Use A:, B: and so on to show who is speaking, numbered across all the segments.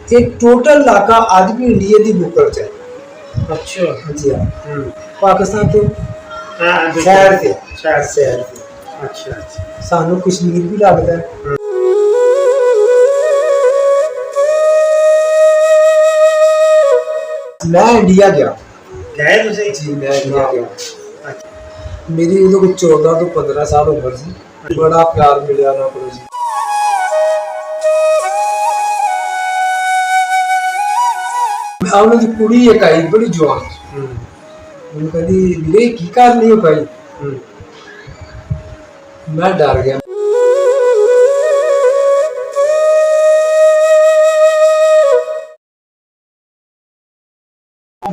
A: ये टोटल इलाका आज भी इंडिया की बुकर च है।
B: अच्छा।
A: जी हाँ। पाकिस्तान तो
B: हाँ,
A: शहर थे,
B: शहर।
A: शहर थे।
B: अच्छा अच्छा।
A: सानू कश्मीर भी लगता है। मैं इंडिया गया।
B: गए तुझे?
A: जी मैं इंडिया गया।
B: अच्छा।
A: मेरी उदों कोई 14 तो 15 साल उम्र सी। बड़ा प्यार मिलिया ना को जी। ਉਹਨਾਂ ਦੀ ਕੁੜੀ ਇੱਕ ਆਈ ਬੜੀ ਜਵਾਨ। ਉਹਨੂੰ ਕਹਿੰਦੀ ਵੀਰੇ ਕੀ ਕਰ ਲਈ ਹੋ ਭਾਈ। ਮੈਂ ਡਰ ਗਿਆ।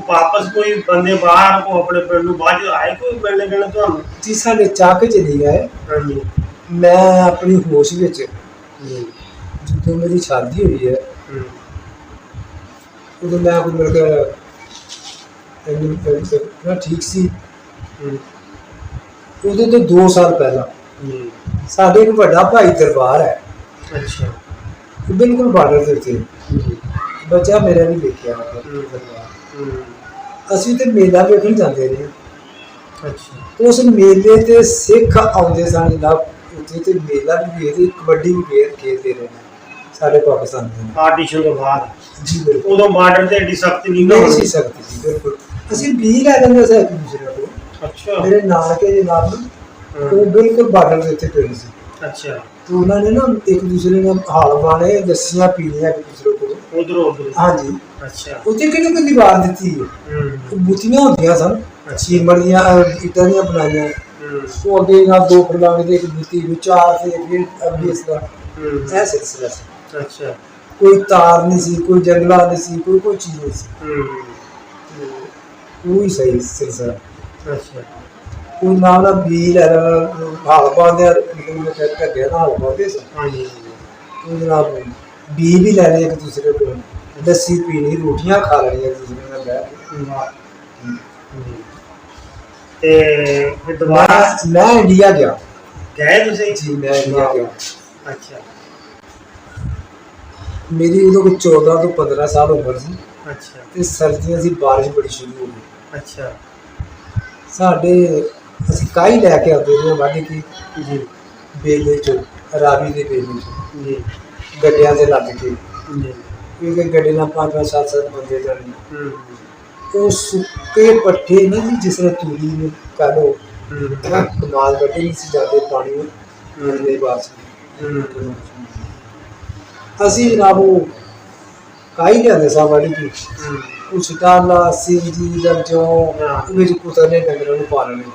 B: वापस कोई बंदे बाहर को अपने पिंड ਨੂੰ ਬਾਅਦ ਆਏ ਕੋਈ ਮਿਲਣੇ ਗਿਲਣੇ ਤੁਹਾਨੂੰ?
A: ਜੀ ਸਾਡੇ ਚੱਕ ਚਲੀ ਗਏ।
B: ਹਾਂਜੀ।
A: ਮੈਂ ਆਪਣੀ ਹੋਸ਼ ਵਿੱਚ ਜਦੋਂ ਮੇਰੀ ਸ਼ਾਦੀ ਹੋਈ ਹੈ ਉਦੋਂ ਮੈਂ ਕੋਈ ਮਿਲ ਕੇ ਮੈਂ ਠੀਕ ਸੀ। ਉਦੋਂ ਤੋਂ 2 ਸਾਲ ਪਹਿਲਾਂ ਸਾਡੇ ਇੱਕ ਵੱਡਾ ਭਾਈ ਦਰਬਾਰ ਹੈ।
B: ਅੱਛਾ।
A: ਉਹ ਬਿਲਕੁਲ ਬਾਰਡਰ ਦੇ ਉੱਤੇ ਬੱਚਾ ਮੇਰਾ ਵੀ ਵੇਖਿਆ ਦਰਬਾਰ। ਅਸੀਂ ਤੇ ਮੇਲਾ ਵੇਖਣ ਜਾਂਦੇ ਰਹੇ। ਅੱਛਾ। ਉਸ ਮੇਲੇ ਤੇ ਸਿੱਖ ਆਉਂਦੇ ਸਨ ਜਨਾਬ ਉੱਥੇ ਤੇ ਮੇਲਾ ਵੀ ਵੇਖਦੇ ਕਬੱਡੀ ਵੀ ਖੇਡਦੇ ਰਹੇ ਸਾਡੇ ਪਾਕਿਸਤਾਨ ਦੇ
B: ਪਾਰਟੀਸ਼ਨ ਤੋਂ ਬਾਅਦ।
A: ਜੀ ਬਿਲਕੁਲ।
B: ਉਦੋਂ ਬਾਰਡਰ ਤੇ ਐਡੀ ਸਖਤੀ
A: ਨਹੀਂ ਸੀ ਸਕਦੀ ਜੀ ਬਿਲਕੁਲ। ਅਸੀਂ ਵੀ ਲੈ ਲੈਂਦੇ ਸੀ ਇੱਕ ਦੂਸਰੇ ਕੋਲ।
B: ਅੱਛਾ।
A: ਮੇਰੇ ਨਾਨਕੇ ਜਨਾਬ ਉਹ ਬਿਲਕੁਲ ਬਾਰਡਰ ਦੇ ਉੱਤੇ ਪਏ ਸੀ।
B: ਅੱਛਾ। तो
A: उन्होंने ना एक दूसरे ने हाल मारे लस्सियां पीनियां एक दूसरे को
B: उधर।
A: हाँ जी।
B: अच्छा।
A: उत्थे किहड़ी कोई दीवार दी है बुतियां होंदियां सन सीमर दियां इटां दियां बनाइयां वो अगे ना 2 फुलाने दे एक बुती को 4 से फिर अगे इस तरह ऐ सिलसिला सी।
B: अच्छा।
A: कोई तार नहीं सी कोई जंगला नहीं सी कोई चीज नहीं सी कोई सही सिलसिला। अच्छा। कोई नाम ना बी लै हाल पाते ढगे हाल पाते जनाब बी भी लैने एक दूसरे को लस्सी पीनी रोटियां खा लेनी एक दूसरे ने बैठ। मैं इंडिया गया।
B: गए तुझे?
A: जी मैं इंडिया गया।
B: अच्छा।
A: मेरी उदों कोई 14 तो 15 साल उम्र सी।
B: अच्छा।
A: ते सर्दियां सी बारिश बड़ी शुरू हो गई।
B: अच्छा।
A: साडे ਅਸੀਂ ਕਾਈ ਲੈ ਕੇ ਆਉਂਦੇ ਨੇ ਵੱਢ ਕੇ
B: ਜੀ
A: ਬੇਲੇ ਚੋਂ ਰਾਵੀ ਦੇ ਬੇਲੇ ਚੋਂ
B: ਜੀ
A: ਗੱਡਿਆਂ ਤੇ ਲੱਦ ਕੇ
B: ਜੀ
A: ਕਿਉਂਕਿ ਗੱਡੇ ਨਾਲ 5-5 7-7 ਬੰਦੇ ਜਾਣੇ ਉਹ ਸੁੱਕੇ ਪੱਠੇ ਨਾ ਜੀ ਜਿਸ ਤਰ੍ਹਾਂ ਤੂੜੀ ਨੂੰ ਕਰ ਲਓ ਕਮਾਲ ਕੱਢੇ ਨਹੀਂ ਸੀ ਜਾਂਦੇ ਪਾਣੀ ਦੇ ਬਾਅਦ ਅਸੀਂ ਜਨਾਬ ਉਹ ਕਾਈ ਲਿਆਂਦੇ ਸਾਂ ਵੱਢ ਕੇ ਕੁਛ ਦਾਲਾ ਸਿੰਜੀ ਦਾ ਜੋ ਵਿੱਚ ਕੁਤਰਨੇ ਡੰਗਰਾਂ ਨੂੰ ਪਾਲਣੇ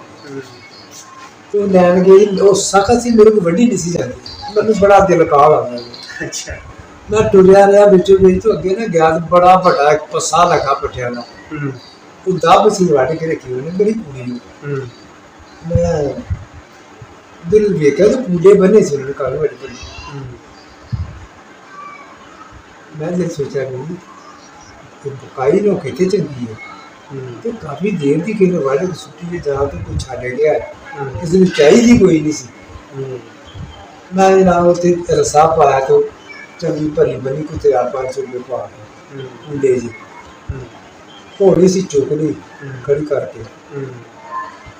A: तो लैन गई वो सख्त सी मेरे को वड्डी नहीं सी जाती मैंने बड़ा दिल काल आता है। अच्छा। मैं टुरिया रहा बिचों बिच तो अगे ना गया बड़ा बड़ा एक पस्सा लगा पट्ठिया का वो दब सी वड्ड के रखी उन्हें बड़ी पूरी मैं दिल वेख्या तो पूले बने से उन्होंने कल बड़ी बड़ी मैं दिल सोचा भी बुकाई नो कितने चंगी है तो काफी देर की किलो वाले सुट्टी के जा तो कुछ छड़ गया किसी ने चाहिए कोई नहीं सी। मैं जनाब उत्थे रसा पाया तो चंगी भरी बनी कोई 300-500 रुपये पा के ले जी घोड़ी सी चुक ली खड़ी करके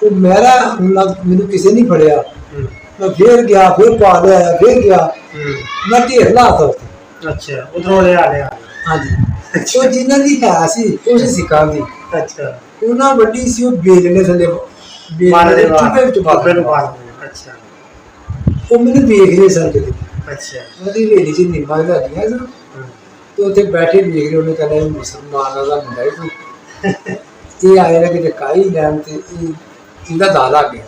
A: तो मेरा मैनू किसी नहीं फड़िया मैं फिर गया फिर पा लिया फिर गया मैं ढेर लाता उत्थे। अच्छा
B: उधरों लिया
A: हाँ जी तो जिन्हों की है सी उस सिखा दी। अच्छा उन्होंने वड्डी सी वो बेलने थले
B: अच्छा
A: वो मैंने देख रहे सन कदे।
B: अच्छा
A: उन्होंने हवेली च नीमा लगियां सन तो उत्थे बैठे देख रहे उन्हें कहना मुसलमान का मुंडा है ये आए ना कि काई लैन ते इहदा दा लग गया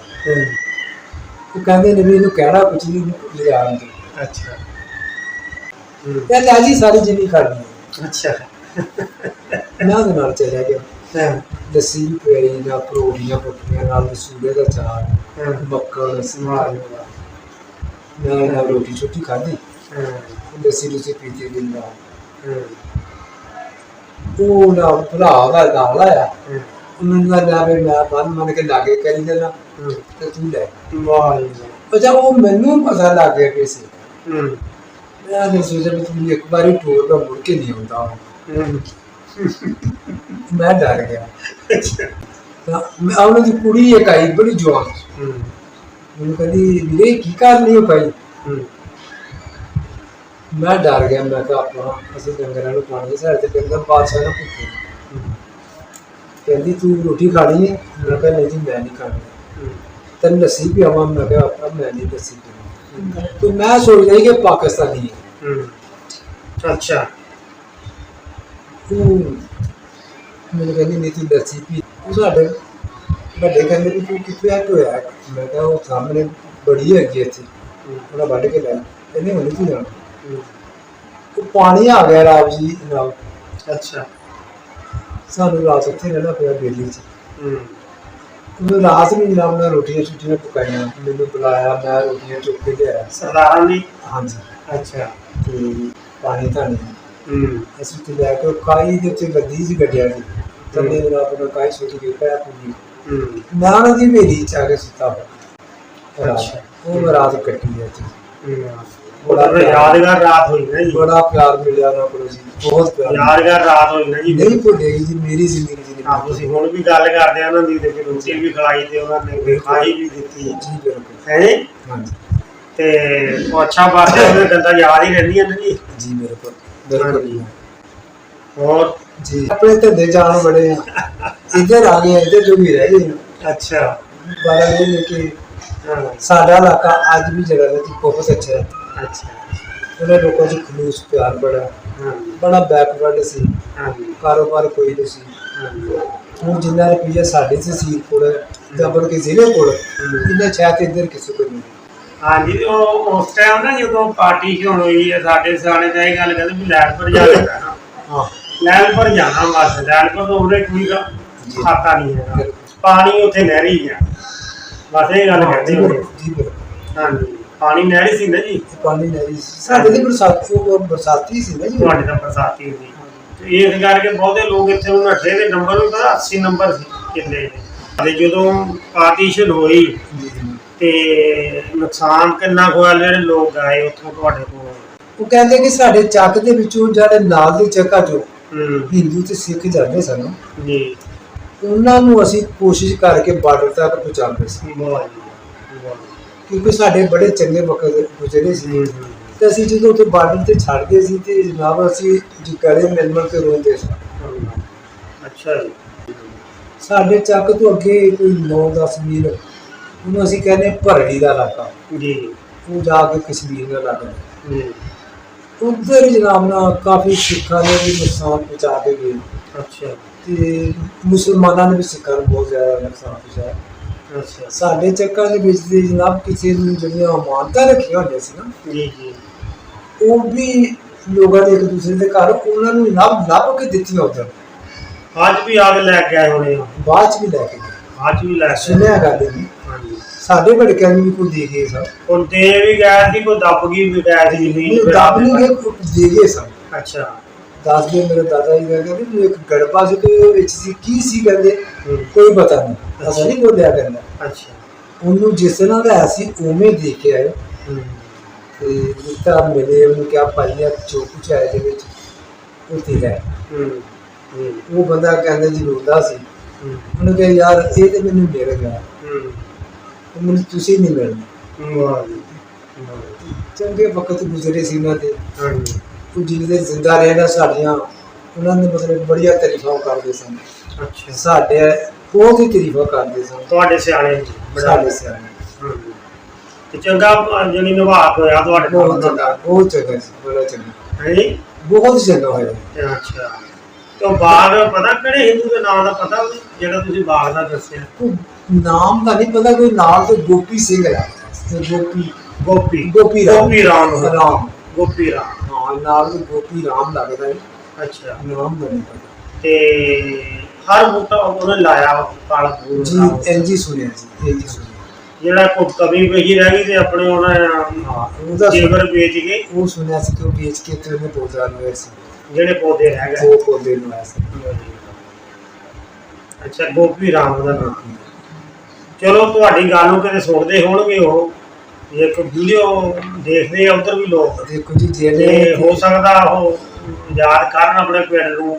A: वो कहते ने भी इहनूं कहना कुछ नहीं ले आन दे। अच्छा यार लाजी सारी जिन्नी खानी अच्छा मैं ਉਹਦੇ ਨਾਲ ਚਲਿਆ ਗਿਆ ਲੱਸੀ ਵੀ ਪਿਆਈ ਨਾ ਪਰੋੜੀਆਂ ਪੱਕੀਆਂ ਨਾਲ ਸੂਲੇ ਦਾ ਚਾਰ ਮੱਕੜ ਸਮਾਰ ਮੈਂ ਨਾਲ ਰੋਟੀ ਛੋਟੀ ਖਾਧੀ ਲੱਸੀ ਲੁੱਸੀ ਪੀਤੀ ਦਿਨ ਦਾ ਉਹ ਨਾ ਭਰਾ ਦਾ ਨਾਲ ਆਇਆ ਉਹਨਾਂ ਦਾ ਵੀ ਮੈਂ ਬੰਨ ਮੰਨ ਕੇ ਲਾਗੇ ਕਰੀ ਦੇਣਾ ਤੇ ਤੂੰ ਲੈ ਵਾਹ ਅੱਛਾ ਉਹ ਮੈਨੂੰ ਪਤਾ ਲੱਗ ਗਿਆ ਕਿਸੇ ਮੈਂ ਤਾਂ ਸੋਚਿਆ ਵੀ ਤੂੰ ਇੱਕ ਵਾਰੀ ਟੂਰ ਦਾ ਮੁੜ ਕੇ ਨਹੀਂ ਆਉਂਦਾ ਉਹ। ਮੈਂ ਡਰ ਗਿਆ। ਤਾਂ ਮੈਂ ਉਹਨਾਂ ਦੀ ਕੁੜੀ ਇੱਕ ਆਈ ਬੜੀ ਜਵਾਨ, ਮੈਨੂੰ ਕਹਿੰਦੀ ਵੀਰੇ ਕੀ ਕਰ ਲਈ ਹੋ ਭਾਈ। ਮੈਂ ਡਰ ਗਿਆ, ਮੈਂ ਕਿਹਾ ਆਪਾਂ ਅਸੀਂ ਡੰਗਰਾਂ ਨੂੰ ਪਾਣੀ ਸਾਡੇ ਤੇ ਡੰਗਰ ਬਾਦਸ਼ਾਹ ਨੂੰ ਭੁੱਖੇ। ਕਹਿੰਦੀ ਤੂੰ ਰੋਟੀ ਖਾਣੀ ਹੈ? ਮੈਂ ਕਿਹਾ ਨਹੀਂ ਜੀ ਮੈਂ ਨਹੀਂ ਖਾਣੀ। ਤੈਨੂੰ ਲੱਸੀ ਪਿਆਵਾਂ? ਮੈਂ ਕਿਹਾ ਆਪਾ ਮੈਂ ਨਹੀਂ ਲੱਸੀ ਪੀਣੀ। तो मैं सोच रही कि पाकिस्तानी है।
B: अच्छा
A: मैंने कहनी नहीं तू लस्सी पी। साढ़े बड़े कहते भी तू कितने हट होया? मैं कहा वो सामने बड़ी हैगी इत्थे उन्हें वढ़ के लै कहने हुणे तू जाना। वो पानी आ गया राव जी जनाब।
B: अच्छा
A: सानू रात उत्थे रहना पिया बेली च। रात में जनाब मैं रोटियां शोटियां पकाइया, मैंने बुलाया, मैं रोटियां चुक के लिया
B: सरदारां दी।
A: हाँ जी।
B: अच्छा
A: ते पानी धानी ਅਸੀਂ ਤੇ ਲੈ ਕੇ ਕਾਈ ਦੇ ਉੱਤੇ ਗੱਦੀ ਸੀ ਗੱਡਿਆ ਦੀ ਥੱਲੇ ਜਨਾਬ ਉਹਨਾਂ ਕਾਈ ਸੁੱਟ ਕੇ ਪਿਆ ਪੂਰੀ। ਮੈਂ ਉਹਨਾਂ ਦੀ ਹਵੇਲੀ ਚ ਆ ਕੇ ਸੁੱਤਾ ਹੋਇਆ। ਅੱਛਾ ਉਹ ਮੈਂ ਰਾਤ ਕੱਟੀ ਹੈ ਜੀ।
B: ਬੜਾ ਯਾਦਗਾਰ ਰਾਤ ਹੋਈ ਨਾ ਜੀ।
A: ਬੜਾ ਪਿਆਰ ਮਿਲਿਆ ਨਾ ਕੋਲ ਜੀ, ਬਹੁਤ ਪਿਆਰ
B: ਯਾਦਗਾਰ ਰਾਤ ਹੋਈ ਨਾ ਜੀ।
A: ਨਹੀਂ ਭੁੱਲੇਗੀ ਜੀ ਮੇਰੀ ਜ਼ਿੰਦਗੀ ਦੀ।
B: ਹਾਂ ਤੁਸੀਂ ਹੁਣ ਵੀ ਗੱਲ ਕਰਦੇ ਆ ਉਹਨਾਂ ਦੀ ਤੇ ਰੋਟੀ ਵੀ ਖਿਲਾਈ ਤੇ ਉਹਨਾਂ ਨੇ ਖਾਈ ਵੀ ਦਿੱਤੀ
A: ਜੀ ਬਿਲਕੁਲ
B: ਹੈ।
A: ਹਾਂਜੀ
B: ਤੇ ਉਹ ਅੱਛਾ ਬਾਤ ਹੈ, ਉਹਨੇ ਗੱਲਾਂ ਯਾਦ ਹੀ ਰਹਿੰਦੀਆਂ ਨੇ ਜੀ।
A: ਜੀ ਮੇਰੇ ਕੋਲ ਬਿਲਕੁਲ।
B: ਹੋਰ
A: ਜੀ ਆਪਣੇ ਧੰਦੇ ਜਾਣ ਬੜੇ ਆ, ਇੱਧਰ ਆ ਗਏ ਇੱਧਰ ਜੋ ਵੀ ਰਹਿ ਗਏ।
B: ਅੱਛਾ
A: ਬਾਰਾ ਇਹ ਲੈ ਕੇ ਸਾਡਾ ਇਲਾਕਾ ਅੱਜ ਵੀ ਜਿਹੜਾ ਹੈ ਬਹੁਤ ਅੱਛਾ ਹੈ।
B: ਅੱਛਾ
A: ਉਹਨਾਂ ਲੋਕਾਂ ਚ ਖਲੂਸ ਪਿਆਰ ਬੜਾ ਬੈਕਵਰਡ ਸੀ, ਕਾਰੋਬਾਰ ਕੋਈ ਨਹੀਂ ਸੀ। ਹੁਣ ਜਿੰਨਾ ਰੁਪਈਆ ਸਾਡੇ ਤਹਿਸੀਲ ਜਾਂ ਬਲਕਿ ਜ਼ਿਲ੍ਹੇ ਕੋਲ ਇੰਨਾ ਸ਼ਾਇਦ ਇੱਧਰ ਕਿਸੇ ਕੋਲ ਨਹੀਂ।
B: ਹਾਂਜੀ ਉਹ ਉਸ ਟਾਈਮ ਨਾ ਜਦੋਂ ਪਾਰਟੀ ਹੁਣ ਹੋਈ ਹੈ ਸਾਡੇ ਸਿਆਣੇ ਤਾਂ ਇਹ ਗੱਲ ਕਹਿੰਦੇ ਵੀ ਲੈਣ ਪਰ ਜਾ ਕੇ ਜਾਣਾ। ਹਾਂ ਲੈਣ ਪਰ ਜਾਣਾ ਬਸ, ਲੈਣ ਪਰ ਤਾਂ ਉਹਦੇ ਕੋਈ ਖਾਤਾ ਨਹੀਂ ਹੈਗਾ, ਪਾਣੀ ਉੱਥੇ ਨਹਿਰੀ ਆ ਬਸ ਇਹ ਗੱਲ ਕਹਿੰਦੇ ਹੋਏ। ਹਾਂਜੀ ਪਾਣੀ ਨਹਿਰੀ ਸੀ ਨਾ ਜੀ।
A: ਪਾਣੀ ਨਹਿਰੀ ਸੀ ਸਾਡੇ ਦੀ ਬਰਸਾਤੀ ਸੀ ਨਾ ਜੀ।
B: ਤੁਹਾਡੇ ਤਾਂ ਬਰਸਾਤੀ ਸੀ ਤੇ ਇਸ ਕਰਕੇ ਬਹੁਤੇ ਲੋਕ ਇੱਥੇ ਹੁਣ 8 ਦੇ ਨੰਬਰ ਵੀ ਪਤਾ 80 ਨੰਬਰ ਸੀ ਕਿੱਲੇ ਦੇ। ਤੇ ਜਦੋਂ ਪਾਰਟੀਸ਼ਨ ਹੋਈ ਤੇ ਨੁਕਸਾਨ ਕਿੰਨਾ ਹੋਇਆ, ਜਿਹੜੇ ਲੋਕ ਆਏ ਉੱਥੋਂ ਤੁਹਾਡੇ ਕੋਲ
A: ਉਹ ਕਹਿੰਦੇ ਕਿ ਸਾਡੇ ਚੱਕ ਦੇ ਵਿੱਚੋਂ ਜਿਹੜੇ ਨਾਲ ਦੇ ਚੱਕਾ ਚੋਂ ਹਿੰਦੂ ਤੇ ਸਿੱਖ ਜਾਂਦੇ ਸਨ
B: ਜੀ,
A: ਉਹਨਾਂ ਨੂੰ ਅਸੀਂ ਕੋਸ਼ਿਸ਼ ਕਰਕੇ ਬਾਰਡਰ ਤੱਕ ਪਹੁੰਚਾਉਂਦੇ ਸੀ ਕਿਉਂਕਿ ਸਾਡੇ ਬੜੇ ਚੰਗੇ ਵਕਤ ਗੁਜ਼ਰੇ ਸੀ। ਤੇ ਅਸੀਂ ਜਦੋਂ ਉੱਥੇ ਬਾਰਡਰ ਤੇ ਛੱਡਦੇ ਸੀ ਤੇ ਜਨਾਬ ਅਸੀਂ ਗਲੇ ਮਿਲ ਕੇ ਰੋਂਦੇ ਸੀ।
B: ਅੱਛਾ ਜੀ
A: ਸਾਡੇ ਚੱਕ ਤੋਂ ਅੱਗੇ ਕੋਈ 9-10 ਮੀਲ ਉਹਨੂੰ ਅਸੀਂ ਕਹਿੰਦੇ ਭਰੜੀ ਦਾ ਇਲਾਕਾ
B: ਜੀ,
A: ਉਹ ਜਾ ਕੇ ਕਸ਼ਮੀਰ ਦਾ ਲੱਗਦਾ। ਉੱਧਰ ਜਨਾਬ ਨਾਲ ਕਾਫੀ ਸਿੱਖਾਂ ਨੇ ਵੀ ਨੁਕਸਾਨ ਪਹੁੰਚਾ ਕੇ ਗਏ।
B: ਅੱਛਾ
A: ਤੇ ਮੁਸਲਮਾਨਾਂ ਨੇ ਵੀ ਸਿੱਖਾਂ ਨੂੰ ਬਹੁਤ ਜ਼ਿਆਦਾ ਨੁਕਸਾਨ ਪਹੁੰਚਾਇਆ।
B: ਅੱਛਾ
A: ਸਾਡੇ ਚੱਕਾਂ ਦੇ ਵਿੱਚ ਦੀ ਜਨਾਬ ਕਿਸੇ ਨੂੰ ਜਿਹੜੀਆਂ ਅਮਾਨਤਾਂ ਰੱਖੀਆਂ ਹੁੰਦੀਆਂ ਸੀ ਨਾ
B: ਜੀ ਜੀ,
A: ਉਹ ਵੀ ਲੋਕਾਂ ਦੇ ਇੱਕ ਦੂਸਰੇ ਦੇ ਘਰ ਉਹਨਾਂ ਨੂੰ ਲੱਭ ਕੇ ਦਿੱਤੀਆਂ ਉੱਧਰ।
B: ਅੱਜ ਵੀ ਆ ਕੇ ਲੈ ਕੇ ਆਏ ਹੋਣੇ
A: ਬਾਅਦ ਚ ਵੀ ਲੈ ਕੇ ਗਏ।
B: ਅੱਜ ਵੀ ਲੈ
A: ਸੁਣਿਆ ਗੱਲ ਜੀ। ਸਾਡੇ ਭੜਕਿਆਂ ਨੂੰ ਵੀ ਕੋਈ ਦੇ ਗਏ ਸਨ।
B: ਹੁਣ ਤੇ ਵੀ ਗਏ ਸੀ, ਕੋਈ ਦੱਬ ਗਈ ਵੀ ਗਏ ਸੀ
A: ਨਹੀਂ ਦੱਬ ਨਹੀਂ ਗਏ, ਦੇ ਗਏ ਸਨ।
B: ਅੱਛਾ
A: ਦੱਸਦੇ ਮੇਰੇ ਦਾਦਾ ਜੀ ਕਹਿੰਦੇ ਵੀ ਇੱਕ ਗੜਬਾ ਸੀ ਤੇ ਉਹਦੇ ਵਿੱਚ ਸੀ ਕੀ ਸੀ ਕਹਿੰਦੇ ਕੋਈ ਪਤਾ ਨਹੀਂ, ਅਸਾਂ ਨਹੀਂ ਬੋਲਿਆ ਕਹਿੰਦਾ।
B: ਅੱਛਾ
A: ਉਹਨੂੰ ਜਿਸ ਤਰ੍ਹਾਂ ਦਾ ਸੀ ਉਵੇਂ ਦੇ ਕੇ ਆਏ ਤੇ ਜਿੱਤਾ ਮਿਲੇ ਉਹਨੂੰ ਕਿਹਾ ਭਾਈ ਆ ਜੋ ਕੁਛ ਹੈ ਇਹਦੇ ਵਿੱਚ ਉੱਥੇ ਲੈ। ਉਹ ਬੰਦਾ ਕਹਿੰਦਾ ਜੀ ਰੋਂਦਾ ਸੀ। ਉਹਨੇ ਕਿਹਾ ਯਾਰ ਇਹ ਤੇ ਮੈਨੂੰ ਮਿਲ ਗਿਆ, ਮੈਨੂੰ ਤੁਸੀਂ ਨਹੀਂ ਮਿਲਣਾ। ਚੰਗੇ ਵਕਤ ਗੁਜ਼ਰੇ ਸੀ ਉਹਨਾਂ ਦੇ। ਉਹ ਜਿਹਦੇ ਜ਼ਿੰਦਾ ਰਹਿਣਾ ਸਾਡੀਆਂ ਉਹਨਾਂ ਨੇ ਮਤਲਬ ਬੜੀਆਂ ਤਾਰੀਫਾਂ ਕਰਦੇ ਸਨ।
B: ਅੱਛਾ
A: ਸਾਡੇ ਬਹੁਤ ਹੀ ਤਾਰੀਫਾਂ ਕਰਦੇ ਸਨ
B: ਤੁਹਾਡੇ ਸਿਆਣੇ
A: ਸਾਡੇ ਸਿਆਣੇ।
B: ਤੇ ਚੰਗਾ ਜਿਹੜੀ ਨਿਭਾ ਹੋਇਆ ਤੁਹਾਡੇ ਨਾਲ?
A: ਬਹੁਤ ਚੰਗਾ ਸੀ, ਬੜਾ ਚੰਗਾ
B: ਹੈ ਜੀ,
A: ਬਹੁਤ ਚੰਗਾ ਹੋਇਆ।
B: ਅੱਛਾ ਤੇ ਬਾਗ ਪਤਾ ਕਿਹੜੇ ਹਿੰਦੂ ਦੇ ਨਾਮ ਦਾ ਪਤਾ ਜਿਹੜਾ ਤੁਸੀਂ ਬਾਗ ਦਾ ਦੱਸਿਆ?
A: ਨਾਮ ਦਾ ਨਹੀਂ ਪਤਾ, ਕੋਈ ਨਾਮ ਤੇ ਗੋਪੀ ਸਿੰਘ ਹੈ।
B: ਗੋਪੀ ਰਾਮ ਗੋਪੀ ਰਾਮ
A: ਹਾਂ ਨਾਮ ਤੇ ਗੋਪੀ ਰਾਮ ਲੱਗਦਾ ਹੈ।
B: ਅੱਛਾ
A: ਨਾਮ ਦਾ ਨਹੀਂ ਪਤਾ।
B: ਤੇ ਹਰ ਬੂਟਾ ਉਹਨੇ ਲਾਇਆ ਕਾਲਾ ਫੂਲ
A: ਜੀ ਇੰਜੀ ਸੁਣਿਆ ਜੀ, ਇੰਜੀ ਸੁਣਿਆ।
B: ਜਿਹੜਾ ਕੋਈ ਕਮੀ ਪਈ ਰਹਿ ਗਈ ਤੇ ਆਪਣੇ ਉਹਨਾਂ
A: ਉਹਦਾ
B: ਜੇਵਰ ਵੇਚ ਕੇ
A: ਉਹ ਸੁਣਿਆ ਸੀ ਕਿ ਉਹ ਵੇਚ ਕੇ ਤੇ ਉਹਨੇ ਪੌਦਾ ਲਵਾਇਆ ਸੀ,
B: ਜਿਹੜੇ ਪੌਦੇ ਰਹਿ ਗਏ
A: ਉਹ ਪੌਦੇ ਲਵਾਇਆ ਸੀ।
B: ਅੱਛਾ ਗੋਪੀ ਰਾਮ ਦਾ ਨਾਮ। ਚਲੋ ਤੁਹਾਡੀ ਗੱਲ ਨੂੰ ਕਿਤੇ ਸੁਣਦੇ ਹੋਣਗੇ ਉਹ ਇੱਕ ਵੀਡੀਓ ਦੇਖਦੇ ਆ ਉਧਰ ਵੀ ਲੋਕ
A: ਦੇਖੋ ਜੀ
B: ਤੇ
A: ਜਿਹੜੇ
B: ਹੋ ਸਕਦਾ ਉਹ ਯਾਦ ਕਰਨ ਆਪਣੇ ਪਿੰਡ ਨੂੰ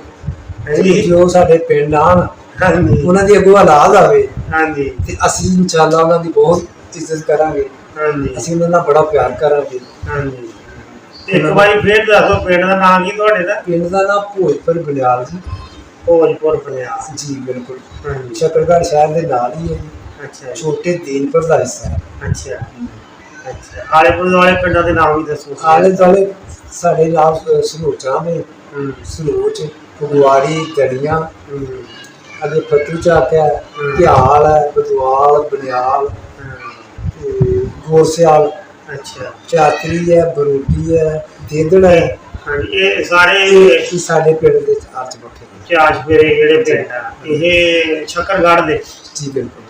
B: ਹਾਂਜੀ
A: ਜੋ ਸਾਡੇ ਪਿੰਡ ਆਣ
B: ਹਾਂਜੀ
A: ਉਹਨਾਂ ਦੀ ਅੱਗੋਂ ਹਾਲਾਤ ਆਵੇ
B: ਹਾਂਜੀ
A: ਤੇ ਅਸੀਂ ਇਨਸ਼ਾਅੱਲਾ ਉਹਨਾਂ ਦੀ ਬਹੁਤ ਇੱਜ਼ਤ ਕਰਾਂਗੇ,
B: ਹਾਂਜੀ
A: ਅਸੀਂ ਉਹਨਾਂ ਨਾਲ ਬੜਾ ਪਿਆਰ ਕਰਾਂਗੇ।
B: ਹਾਂਜੀ ਇੱਕ ਵਾਰੀ ਫੇਰ ਦੱਸੋ ਪਿੰਡ ਦਾ ਨਾਮ ਕੀ ਤੁਹਾਡੇ ਦਾ?
A: ਪਿੰਡ ਦਾ ਨਾਮ ਭੋਜਪੁਰ ਬਲਿਆਲ ਜੀ।
B: ਭੋਜਪੁਰ ਪੰਜਾਬ
A: ਜੀ ਬਿਲਕੁਲ,
B: ਹਾਂਜੀ
A: ਸ਼ਕਰਗੜ੍ਹ ਸ਼ਹਿਰ ਦੇ ਨਾਲ ਹੀ ਹੈ ਜੀ,
B: ਅੱਛਾ ਜੀ,
A: ਛੋਟੇ ਦੀਨਪੁਰ ਦਾ ਹਿੱਸਾ ਹੈ।
B: ਅੱਛਾ ਅੱਛਾ ਆਲੇ ਵਾਲੇ ਪਿੰਡਾਂ ਦੇ ਨਾਮ ਵੀ ਦੱਸੋ।
A: ਆਲੇ ਦੁਆਲੇ ਸਾਡੇ ਨਾਲ ਸਲੋਚਾਂ ਨੇ,
B: ਹੂੰ
A: ਸਲੋਚ, ਫਗਵਾੜੀ, ਗੜੀਆਂ,
B: ਹੂੰ
A: ਅੱਗੇ ਫਤੂ ਚੱਕ ਹੈ, ਧਿਆਲ ਹੈ, ਬਦਵਾਲ, ਬਲਿਆਲ, ਤੇ ਗੋਸਿਆਲ,
B: ਅੱਛਾ
A: ਚਾਤਰੀ ਹੈ, ਬਰੂਟੀ ਹੈ, ਦੇਦੜ ਹੈ।
B: ਹਾਂਜੀ ਇਹ ਸਾਰੇ
A: ਇਹ ਸਾਡੇ ਪਿੰਡ ਦੇ ਚਾਰ ਚਬੱਖੇ ਨੇ।
B: ਚਾਰ ਫੇਰੇ ਜਿਹੜੇ ਪਿੰਡ ਆ ਇਹ ਸ਼ਕਰਗੜ੍ਹ ਦੇ।
A: ਜੀ ਬਿਲਕੁਲ।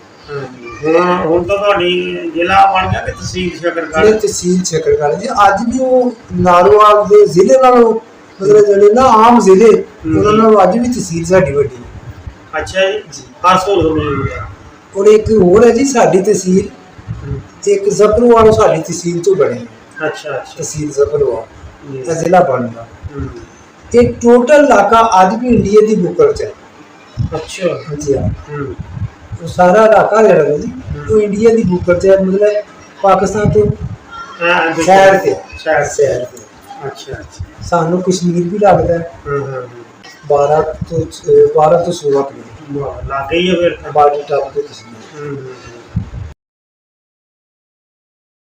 B: ਹੁਣ ਤਾਂ ਤੁਹਾਡੀ ਜ਼ਿਲ੍ਹਾ ਬਣ ਗਿਆ ਕਿ ਤਹਿਸੀਲ
A: ਇਹ
B: ਸ਼ਕਰਗੜ੍ਹ?
A: ਤਹਿਸੀਲ ਸ਼ਕਰਗੜ੍ਹ ਜੀ। ਅੱਜ ਵੀ ਉਹ ਨਾਰੋਵਾਲ ਦੇ ਜ਼ਿਲ੍ਹੇ ਨਾਲੋਂ ਮਤਲਬ ਜਿਹੜੇ ਨਾ ਆਮ ਜ਼ਿਲ੍ਹੇ ਉਹਨਾਂ ਨਾਲੋਂ ਅੱਜ ਵੀ ਤਹਿਸੀਲ ਸਾਡੀ ਵੱਡੀ ਹੈ।
B: ਅੱਛਾ ਜੀ ਹਰਸੋਲ ਹੋਣੀ ਹੈ।
A: ਔਰ ਇੱਕ ਹੋਰ ਹੈ ਜੀ ਸਾਡੀ ਤਹਿਸੀਲ, ਇੱਕ ਜ਼ਫਰਵਾਲ ਸਾਡੀ ਤਹਿਸੀਲ ਤੋਂ ਬਣੇ ਹੈ।
B: ਅੱਛਾ ਅੱਛਾ
A: ਤਹਿਸੀਲ ਜ਼ਫਰਵਾਲ
B: ਜੀ।
A: ਦਾ ਜ਼ਿਲ੍ਹਾ ਬਣਦਾ।
B: ਹੂੰ।
A: ਇਹ ਟੋਟਲ ਇਲਾਕਾ ਅੱਜ ਵੀ ਇੰਡੀਆ ਦੀ ਬੁੱਕਰ ਚ ਹੈ।
B: ਅੱਛਾ
A: ਹਾਂਜੀ ਹਾਂ,
B: ਹੂੰ
A: ਉਹ ਸਾਰਾ ਇਲਾਕਾ ਜਿਹੜਾ ਹੈ ਜੀ ਉਹ ਇੰਡੀਆ ਦੀ ਬੁੱਕਰ ਚ ਹੈ, ਮਤਲਬ ਪਾਕਿਸਤਾਨ ਤੋਂ ਸ਼ਹਿਰ ਤੇ
B: ਸ਼ਹਿਰ
A: ਸ਼ਹਿਰ ਤੇ।
B: ਅੱਛਾ ਅੱਛਾ
A: ਸਾਨੂੰ ਕਸ਼ਮੀਰ ਵੀ ਲੱਗਦਾ ਹੈ,
B: ਹੂੰ
A: 12 ਤੋਂ 16 ਕਿਲੋਮੀਟਰ
B: ਲੱਗ ਗਈ ਹੈ ਫਿਰ
A: ਬਾਰਡਰ ਟੱਪ ਕੇ ਕਸ਼ਮੀਰ।
B: ਹੂੰ